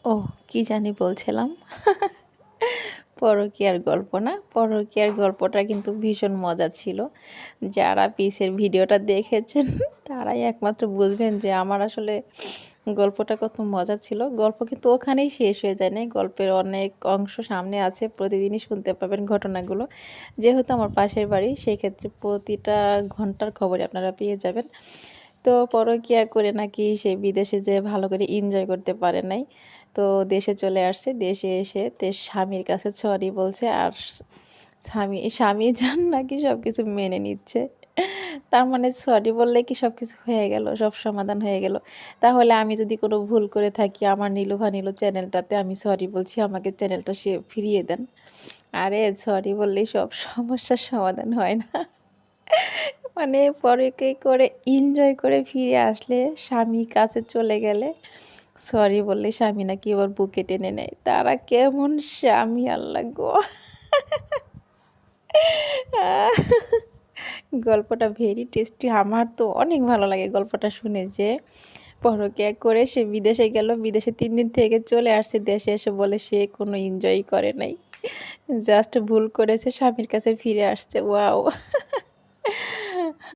ওহ! কি জানি বলছিলাম? পরকীয়ার গল্প না? পরকীয়ার গল্পটা কিন্তু ভীষণ মজার ছিল। যারা পিসের ভিডিওটা দেখেছেন তারাই একমাত্র বুঝবেন যে আমার আসলে গল্পটা কত মজার ছিল। গল্প কিন্তু ওখানেই শেষ হয়ে যায় নাই। গল্পের অনেক অংশ সামনে আছে। প্রতিদিনই শুনতে পাবেন ঘটনাগুলো। যেহেতু আমার পাশের বাড়ি সেক্ষেত্রে প্রতিটা ঘন্টার খবরই আপনারা পেয়ে যাবেন। তো পরকীয়া করে নাকি সে বিদেশে যেয়ে ভালো করে এনজয় করতে পারে নাই। তো দেশে চলে আসছে। দেশে এসে স্বামীর কাছে সরি বলছে। আর স্বামী যান নাকি সবকিছু মেনে নিচ্ছে। তার মানে সরি বললে কি সবকিছু হয়ে গেল? সব সমাধান হয়ে গেল? তাহলে আমি যদি কোনো ভুল করে থাকি আমার নীলুফা নীলু চ্যানেলটাতে আমি সরি বলছি আমাকে চ্যানেলটা সে ফিরিয়ে দেন। আরে সরি বললেই সব সমস্যার সমাধান হয় না। মানে পরকে করে এনজয় করে ফিরে আসলে স্বামী কাছে চলে গেলে সরি বললে স্বামী নাকি ওর বুকে টেনে নেয়। তারা কেমন স্বামী আল্লাহ গো! গল্পটা ভেরি টেস্টি। আমার তো অনেক ভালো লাগে গল্পটা শুনে যে পরকীয়া করে সে বিদেশে গেল। বিদেশে ৩ দিন থেকে চলে আসছে। দেশে এসে বলে সে কোনো এনজয়ই করে নাই। জাস্ট ভুল করেছে স্বামীর কাছে ফিরে আসছে। ওয়াও!